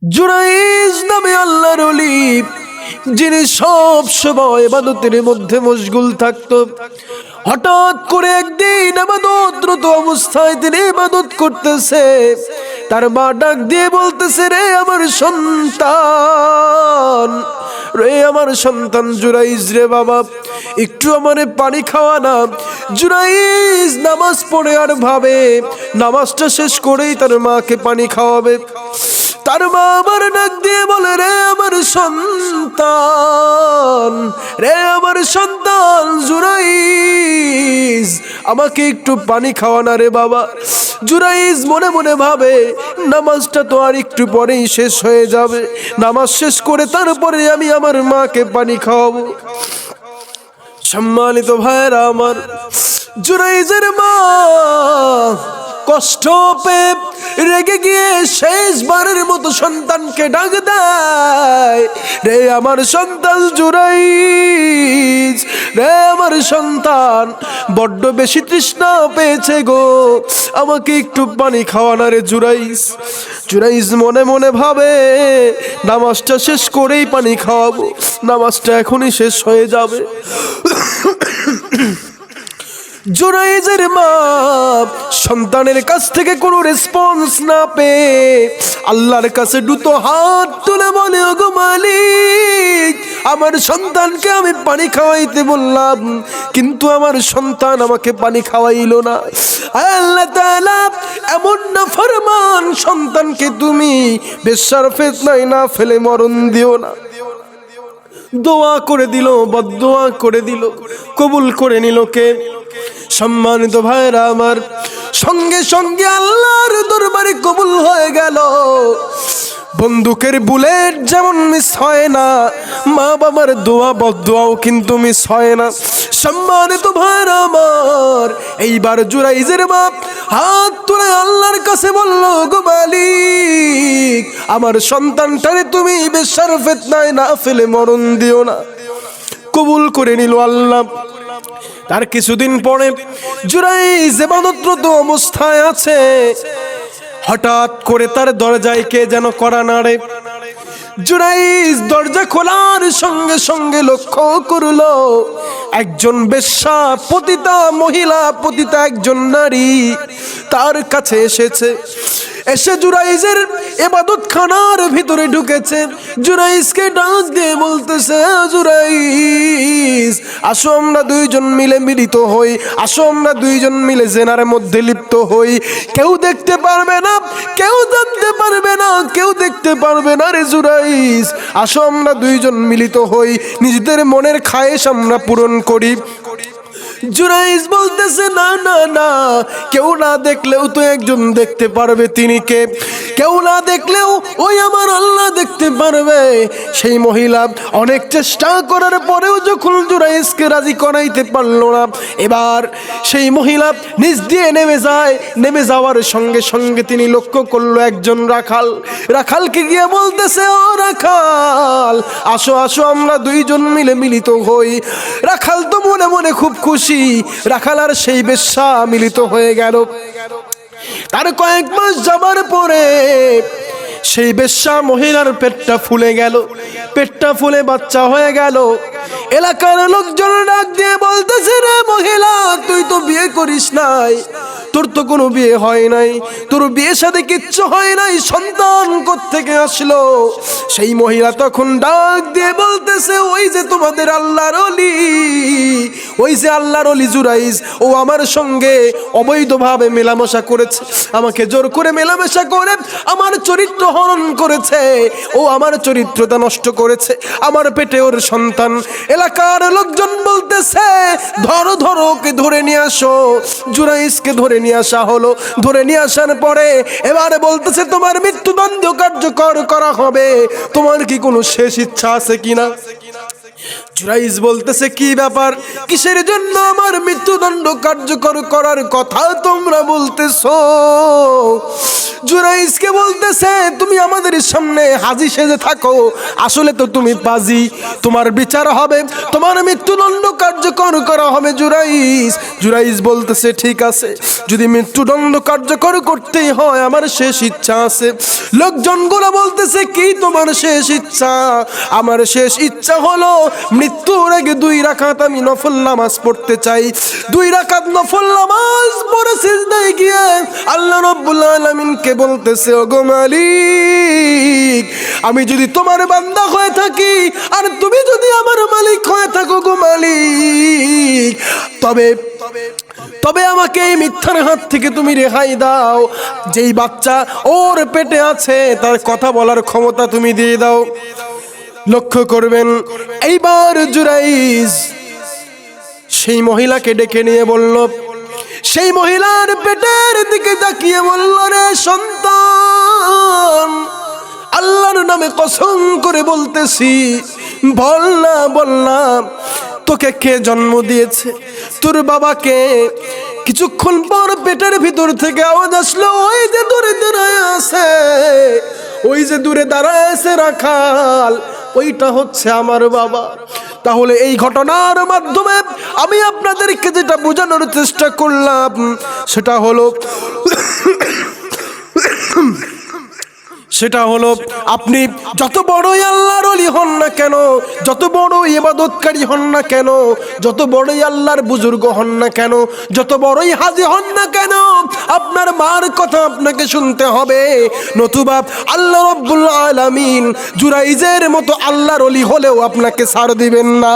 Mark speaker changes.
Speaker 1: জুরাইজ নামে আল্লাহর ওলি, যিনি সব সময় ইবাদতের মধ্যে মশগুল থাকতো। হঠাৎ করে একদিন ইবাদতরত অবস্থায় তিনি ইবাদত করতেছে, তার মা ডাক দিয়ে বলতেছে, রে আমার সন্তান, রে আমার সন্তান জুরাইজ, রে বাবা একটু আমারে পানি খাওয়া না। জুরাইজ নামাজ পড়ে আর ভাবে নামাজটা শেষ করেই তার মাকে পানি খাওয়াবে। তার মা আবার ডাক দিয়ে বলে, রে আমার সন্তান, রে আমার সন্তান জুরাইজ, আমাকে একটু পানি খাওয়ানা রে বাবা। জুরাইজ মনে মনে ভাবে নামাজটা তো আর একটু পরেই শেষ হয়ে যাবে, নামাজ শেষ করে তারপরে আমি আমার মাকে পানি খাওয়াবো। সম্মানিত ভাইরা আমার, জুরাইজের মা কষ্ট পেয়ে রেগে গিয়ে শেষবারের মতো সন্তানকে ডাক দেয়, রে আমার সন্তান জুরাইজ, রে আমার সন্তান, বড্ড বেশি তৃষ্ণা পেয়েছে গো, আমাকে একটু পানি খাওয়ানা রে জুরাইজ। জুরাইজ মনে মনে ভাবে নামাজটা শেষ করেই পানি খাওয়াবো, নামাজটা এখনই শেষ হয়ে যাবে। জুরাইজের মা সন্তানের কাছ থেকে কোনো রেসপন্স না পেয়ে আল্লাহর কাছে দুটো হাত তুলে বলে, ওগো মালিক, আমার সন্তানকে আমি পানি খাওয়াইতে বললাম, কিন্তু আমার সন্তান আমাকে পানি খাওয়াইলো না। আল্লাহ তাআলা, এমন না ফরমান সন্তানকে তুমি বেশ্যার ফিতনায় না ফেলে মরণ দিও না। দোয়া করে দিল, বদদোয়া করে দিল, কবুল করে নিল কে? সম্মানিত ভাইরা আমার, সঙ্গে সঙ্গে আল্লাহর দরবারে কবুল হয়ে গেল। বন্দুকের বুলেট যেমন মিস হয় না, মা বাবার দোয়া বদদোয়াও কিন্তু মিস হয় না। সম্মানিত ভাইরা আমার, এইবার জুরাইজের বাপ হাত তুলে আল্লাহর কাছে বলল, গো মালিক, আমার সন্তানটারে তুমি বেশ্যার ফিতনায় না ফেলে মরণ দিও না। কবুল করে নিল আল্লাহ। তার কিছুদিন পরে জুরাইজ ইবাদতরত অবস্থায় আছে, হঠাৎ করে তার দরজায় কে যেন কড়া নাড়ে। জুরাইজ দরজা খোলার সঙ্গে সঙ্গে লক্ষ্য করলো একজন বেশ্যা, পতিতা মহিলা, পতিতা একজন নারী তার কাছে এসেছে। এসে জুরাইজের ইবাদতখানার ভিতরে ঢুকেছে। জুরাইজকে ডাক দিয়ে বলতেছে, জুরাইজ, আসো আমরা দুইজন মিলে মিলিত হই, আসো আমরা দুইজন মিলে জেনার মধ্যে লিপ্ত হই। কেউ দেখতে পারবে না, কেউ জানতে পারবে না, কেউ দেখতে পারবে না রে জুরাইজ। আসো আমরা দুইজন মিলিত হই, নিজেদের মনের খায়েশ আমরা পূরণ করি। জুরাইজ বলতেছে, না না না, কেউ না দেখলেও তো একজন দেখতে পারবে, তিনি কে? কেউ না দেখলেও ওই আমার আল্লাহ দেখতে পারবে। সেই মহিলা অনেক চেষ্টা করার পরেও যখন জুরাইজকে রাজি করাইতে পারলো না, এবার সেই মহিলা নিজ দিয়ে নেমে যায়। নেমে যাওয়ার সঙ্গে সঙ্গে তিনি লক্ষ্য করলো একজন রাখাল। রাখালকে গিয়ে বলতেছে, ও রাখাল, আসো আসো আমরা দুইজন মিলে মিলিত হই। রাখাল তো মনে মনে খুব খুশি, রাখাল আর সেই বেশ্যা মিলিত হয়ে গেল। তার কয়েক মাস যাবার পরে সেই বেশ্যা মহিলার পেটটা ফুলে গেল, পেটটা ফুলে বাচ্চা হয়ে গেল। এলাকার লোকজন ডাক দিয়ে বলতেছে, রে মহিলা, তুই তো বিয়ে করিস নাই, তোর তো কোনো বিয়ে হয় নাই, তোর বিয়ের সাথে কিচ্ছু হয় নাই, সন্তান কোত্থেকে আসলো? সেই মহিলা তখন ডাক দিয়ে বলতেছে, ওই যে তোমাদের আল্লাহর ওলি, ওই যে আল্লাহর ওলি জুরাইজ, ও আমার সঙ্গে অবৈধভাবে মেলামেশা করেছে, আমাকে জোর করে মেলামেশা করে আমার চরিত্র হরণ করেছে, ও আমার চরিত্রটা নষ্ট করেছে, আমার পেটে ওর সন্তান। এলাকার লোকজন বলতেছে, ধরো ধরো, ওকে ধরে নিয়ে আসো। জুরাইজকে ধরে নিয়ে আসা হলো। ধরে নিয়ে আসার পরে এবারে বলতেছে, তোমার মৃত্যুদণ্ড কার্যকর করা হবে, তোমার কি কোনো শেষ ইচ্ছা আছে কিনা? জুরাইজ বলতেছে কি ব্যাপার, কিসের জন্য আমার মৃত্যুদণ্ড কার্যকর করার কথা তোমরা বলতেছো? জুরাইজকে বলতেছে তুমি আমাদের সামনে হাজি সেজে থাকো, আসলে তো তুমি পাজি, তোমার বিচার হবে, তোমার মৃত্যুদণ্ড কার্যকর করা হবে। জুরাইজ বলতেছে ঠিক আছে, যদি মৃত্যুদণ্ড কার্যকর করতেই হয় আমার শেষ ইচ্ছা আছে। লোকজনগুলো বলতেছে কি তোমার শেষ ইচ্ছা? আমার শেষ ইচ্ছা হলো মৃত্যুর আগে 2 রাকাত আমি নফল নামাজ পড়তে চাই। 2 রাকাত নফল নামাজ পড়ে সিজদায় গিয়ে আল্লাহ রাব্বুল আলামিনকে বলতেছে ওগো মালিক, আমি যদি তোমার বান্দা হয়ে থাকি আর তুমি যদি আমার মালিক হয়ে থাকো গো মালিক, তবে আমাকে এই মিথ্যার হাত থেকে তুমি রেহাই দাও। যেই বাচ্চা ওর পেটে আছে তার কথা বলার ক্ষমতা তুমি দিয়ে দাও। লক্ষ্য করবেন, এইবার জুরাইজ সেই মহিলাকে ডেকে নিয়ে বলল, সেই মহিলার পেটের দিকে তাকিয়ে বলল, রে সন্তান, আল্লাহর নামে কসম করে বলতেছি, বল না তোকে কে জন্ম দিয়েছে? তোর বাবাকে? কিছুক্ষণ পর পেটের ভিতর থেকে আওয়াজ আসলো, ওই যে দূরে দাঁড়ায় আছে, ওই যে দূরে দাঁড়ায় আছে রাখাল, ওইটা হচ্ছে আমার বাবা। তাহলে এই ঘটনার মাধ্যমে আমি আপনাদেরকে যেটা বোঝানোর চেষ্টা করলাম সেটা হলো আপনি যত বড়ই আল্লাহর ওলি হন না কেন, যত বড় ইবাদতকারী হন না কেন, যত বড়ই আল্লাহর বুজুর্গ হন না কেন, যত বড়ই হাজী হন না কেন, আপনার মার কথা আপনাকে শুনতে হবে, নতুবা আল্লাহ রাব্বুল আলামিন জুরাইজের মতো আল্লাহর ওলি হলেও আপনাকে ছাড় দিবেন না।